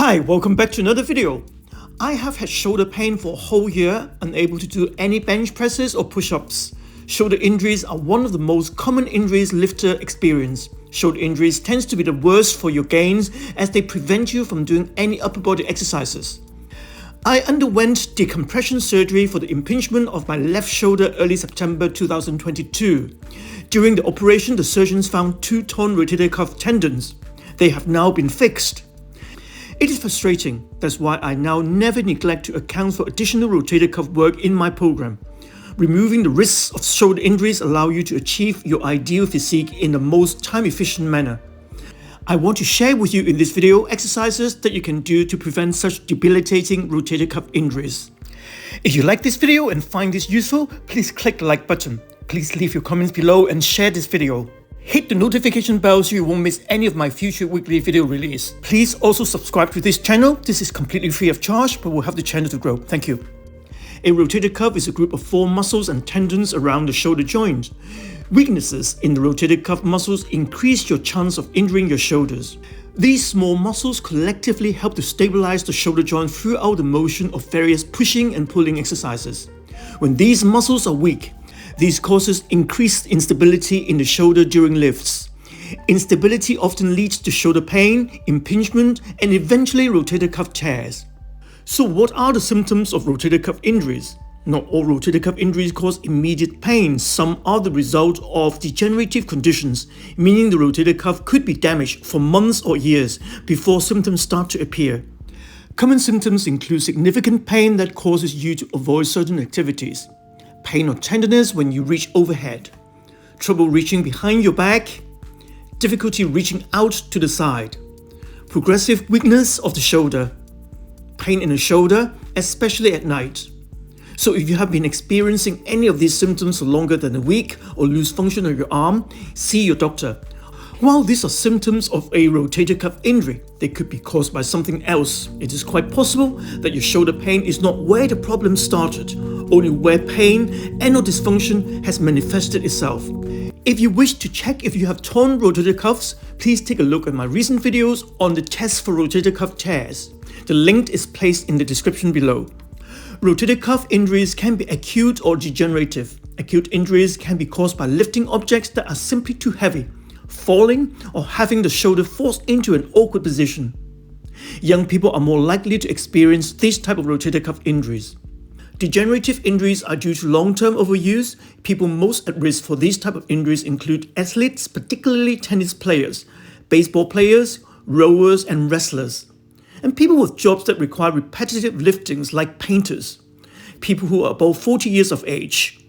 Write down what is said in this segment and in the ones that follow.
Hi, welcome back to another video. I have had shoulder pain for a whole year, unable to do any bench presses or push-ups. Shoulder injuries are one of the most common injuries lifters experience. Shoulder injuries tends to be the worst for your gains as they prevent you from doing any upper body exercises. I underwent decompression surgery for the impingement of my left shoulder early September 2022. During the operation, the surgeons found 2 torn rotator cuff tendons. They have now been fixed. It is frustrating, that's why I now never neglect to account for additional rotator cuff work in my program. Removing the risks of shoulder injuries allow you to achieve your ideal physique in the most time-efficient manner. I want to share with you in this video exercises that you can do to prevent such debilitating rotator cuff injuries. If you like this video and find this useful, please click the like button. Please leave your comments below and share this video. Hit the notification bell so you won't miss any of my future weekly video release. Please also subscribe to this channel. This is completely free of charge, but will help the channel to grow. Thank you. A rotator cuff is a group of 4 muscles and tendons around the shoulder joint. Weaknesses in the rotator cuff muscles increase your chance of injuring your shoulders. These small muscles collectively help to stabilize the shoulder joint throughout the motion of various pushing and pulling exercises. When these muscles are weak, this causes increased instability in the shoulder during lifts. Instability often leads to shoulder pain, impingement, and eventually rotator cuff tears. So what are the symptoms of rotator cuff injuries? Not all rotator cuff injuries cause immediate pain. Some are the result of degenerative conditions, meaning the rotator cuff could be damaged for months or years before symptoms start to appear. Common symptoms include significant pain that causes you to avoid certain activities, pain or tenderness when you reach overhead, trouble reaching behind your back, difficulty reaching out to the side, progressive weakness of the shoulder, pain in the shoulder, especially at night. So if you have been experiencing any of these symptoms for longer than a week or lose function of your arm, see your doctor. While these are symptoms of a rotator cuff injury, they could be caused by something else. It is quite possible that your shoulder pain is not where the problem started, only where pain and/or dysfunction has manifested itself. If you wish to check if you have torn rotator cuffs, please take a look at my recent videos on the test for rotator cuff tears. The link is placed in the description below. Rotator cuff injuries can be acute or degenerative. Acute injuries can be caused by lifting objects that are simply too heavy, falling, or having the shoulder forced into an awkward position. Young people are more likely to experience this type of rotator cuff injuries. Degenerative injuries are due to long-term overuse. People most at risk for these type of injuries include athletes, particularly tennis players, baseball players, rowers, and wrestlers, and people with jobs that require repetitive liftings like painters, people who are above 40 years of age.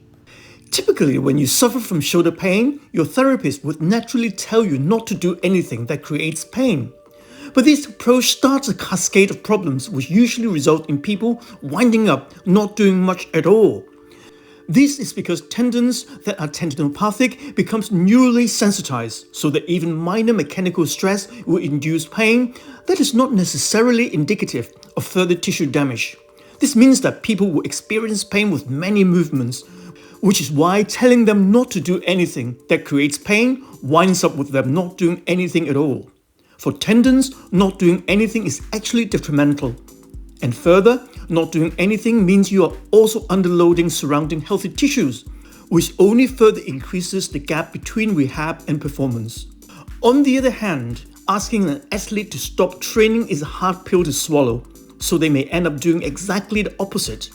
Typically, when you suffer from shoulder pain, your therapist would naturally tell you not to do anything that creates pain. But this approach starts a cascade of problems which usually result in people winding up not doing much at all. This is because tendons that are tendinopathic becomes neurally sensitized, so that even minor mechanical stress will induce pain that is not necessarily indicative of further tissue damage. This means that people will experience pain with many movements, which is why telling them not to do anything that creates pain winds up with them not doing anything at all. For tendons, not doing anything is actually detrimental. And further, not doing anything means you are also underloading surrounding healthy tissues, which only further increases the gap between rehab and performance. On the other hand, asking an athlete to stop training is a hard pill to swallow, so they may end up doing exactly the opposite.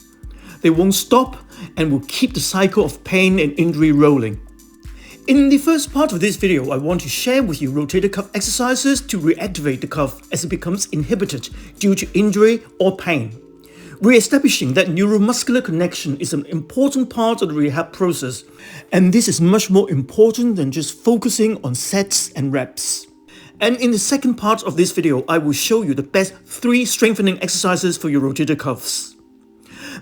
They won't stop and will keep the cycle of pain and injury rolling. In the first part of this video, I want to share with you rotator cuff exercises to reactivate the cuff as it becomes inhibited due to injury or pain. Re-establishing that neuromuscular connection is an important part of the rehab process, and this is much more important than just focusing on sets and reps. And in the second part of this video, I will show you the best 3 strengthening exercises for your rotator cuffs.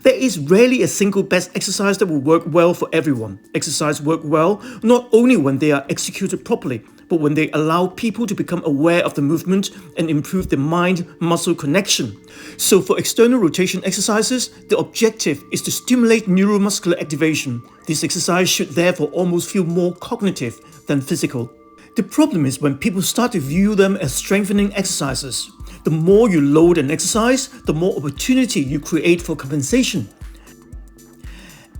There is rarely a single best exercise that will work well for everyone. Exercises work well not only when they are executed properly, but when they allow people to become aware of the movement and improve the mind-muscle connection. So for external rotation exercises, the objective is to stimulate neuromuscular activation. This exercise should therefore almost feel more cognitive than physical. The problem is when people start to view them as strengthening exercises. The more you load an exercise, the more opportunity you create for compensation.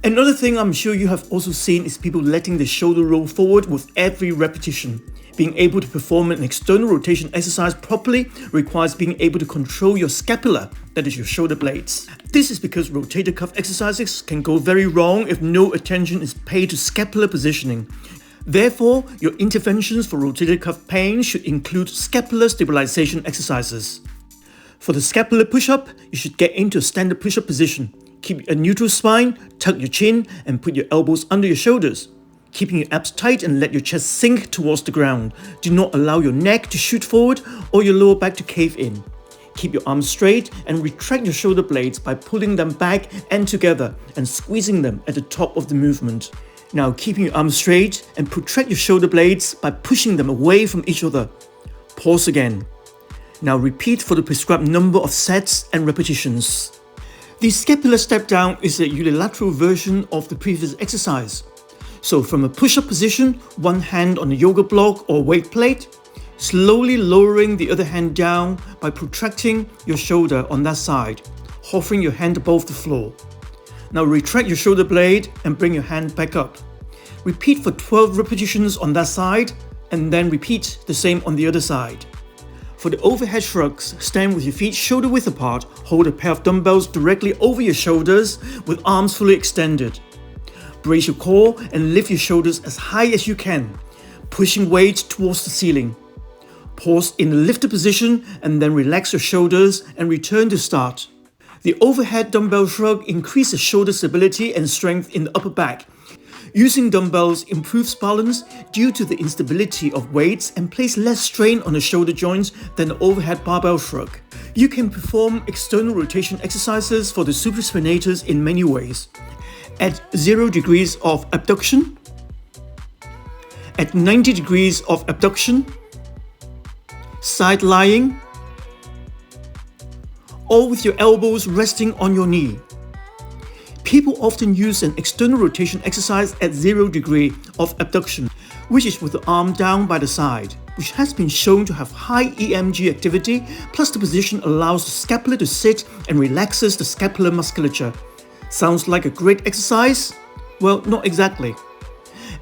Another thing I'm sure you have also seen is people letting the shoulder roll forward with every repetition. Being able to perform an external rotation exercise properly requires being able to control your scapula, that is your shoulder blades. This is because rotator cuff exercises can go very wrong if no attention is paid to scapular positioning. Therefore, your interventions for rotator cuff pain should include scapular stabilization exercises. For the scapular push-up, you should get into a standard push-up position. Keep a neutral spine, tuck your chin, and put your elbows under your shoulders. Keeping your abs tight and let your chest sink towards the ground. Do not allow your neck to shoot forward or your lower back to cave in. Keep your arms straight and retract your shoulder blades by pulling them back and together and squeezing them at the top of the movement. Now keeping your arms straight and protract your shoulder blades by pushing them away from each other. Pause again. Now repeat for the prescribed number of sets and repetitions. The scapular step down is a unilateral version of the previous exercise. So from a push-up position, one hand on a yoga block or weight plate, slowly lowering the other hand down by protracting your shoulder on that side, hovering your hand above the floor. Now retract your shoulder blade and bring your hand back up. Repeat for 12 repetitions on that side and then repeat the same on the other side. For the overhead shrugs, stand with your feet shoulder width apart, hold a pair of dumbbells directly over your shoulders with arms fully extended. Brace your core and lift your shoulders as high as you can, pushing weight towards the ceiling. Pause in the lifted position and then relax your shoulders and return to start. The overhead dumbbell shrug increases shoulder stability and strength in the upper back. Using dumbbells improves balance due to the instability of weights and place less strain on the shoulder joints than the overhead barbell shrug. You can perform external rotation exercises for the supraspinatus in many ways. At 0 degrees of abduction, at 90 degrees of abduction, side lying, or with your elbows resting on your knee. People often use an external rotation exercise at 0 degree of abduction, which is with the arm down by the side, which has been shown to have high EMG activity, plus the position allows the scapula to sit and relaxes the scapular musculature. Sounds like a great exercise? Well, not exactly.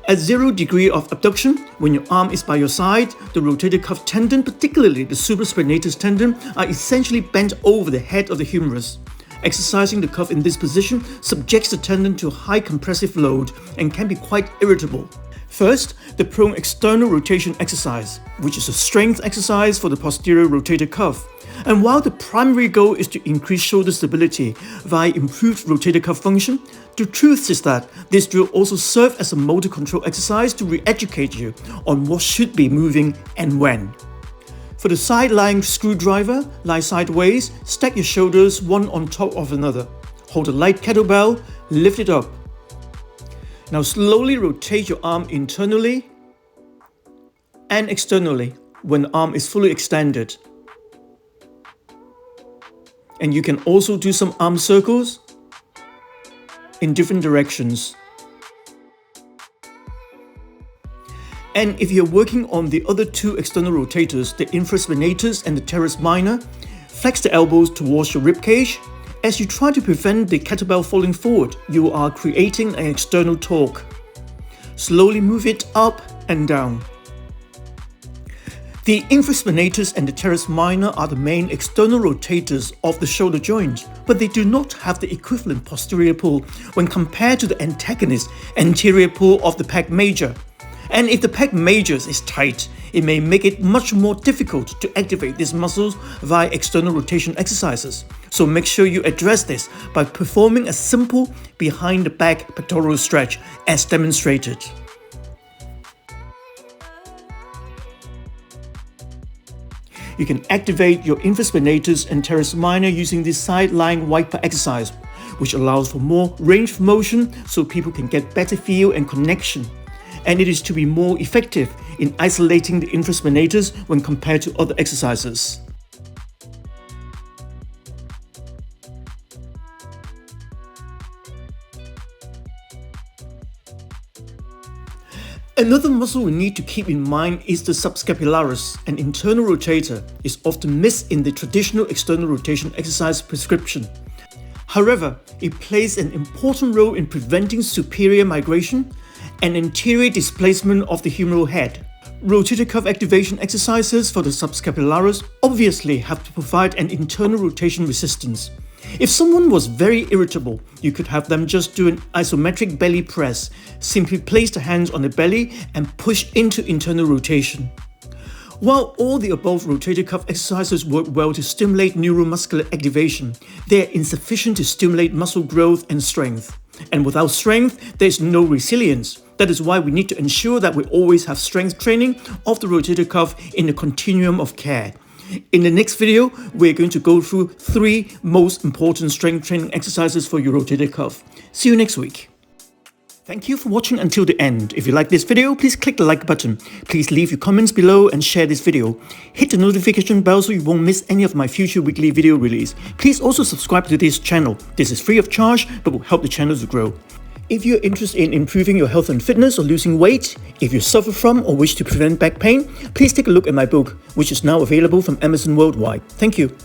At 0 degree of abduction, when your arm is by your side, the rotator cuff tendon, particularly the supraspinatus tendon, are essentially bent over the head of the humerus. Exercising the cuff in this position subjects the tendon to a high compressive load and can be quite irritable. First, the prone external rotation exercise, which is a strength exercise for the posterior rotator cuff. And while the primary goal is to increase shoulder stability via improved rotator cuff function, the truth is that this drill also serves as a motor control exercise to re-educate you on what should be moving and when. For the side-lying screwdriver, lie sideways, stack your shoulders one on top of another. Hold a light kettlebell, lift it up. Now slowly rotate your arm internally and externally when the arm is fully extended. And you can also do some arm circles in different directions. And if you're working on the other two external rotators, the infraspinatus and the teres minor, flex the elbows towards your ribcage. As you try to prevent the kettlebell falling forward, you are creating an external torque. Slowly move it up and down. The infraspinatus and the teres minor are the main external rotators of the shoulder joint, but they do not have the equivalent posterior pull when compared to the antagonist anterior pull of the pec major. And if the pec major is tight, it may make it much more difficult to activate these muscles via external rotation exercises. So make sure you address this by performing a simple behind the back pectoral stretch as demonstrated. You can activate your infraspinatus and teres minor using this side-lying wiper exercise, which allows for more range of motion so people can get better feel and connection. And it is to be more effective in isolating the infraspinatus when compared to other exercises. Another muscle we need to keep in mind is the subscapularis, an internal rotator. It's often missed in the traditional external rotation exercise prescription. However, it plays an important role in preventing superior migration and anterior displacement of the humeral head. Rotator cuff activation exercises for the subscapularis obviously have to provide an internal rotation resistance. If someone was very irritable, you could have them just do an isometric belly press. Simply place the hands on the belly and push into internal rotation. While all the above rotator cuff exercises work well to stimulate neuromuscular activation, they are insufficient to stimulate muscle growth and strength. And without strength, there is no resilience. That is why we need to ensure that we always have strength training of the rotator cuff in the continuum of care. In the next video, we're going to go through 3 most important strength training exercises for your rotator cuff. See you next week. Thank you for watching until the end. If you like this video, please click the like button. Please leave your comments below and share this video. Hit the notification bell so you won't miss any of my future weekly video release. Please also subscribe to this channel. This is free of charge but will help the channel to grow. If you're interested in improving your health and fitness or losing weight, if you suffer from or wish to prevent back pain, please take a look at my book, which is now available from Amazon worldwide. Thank you.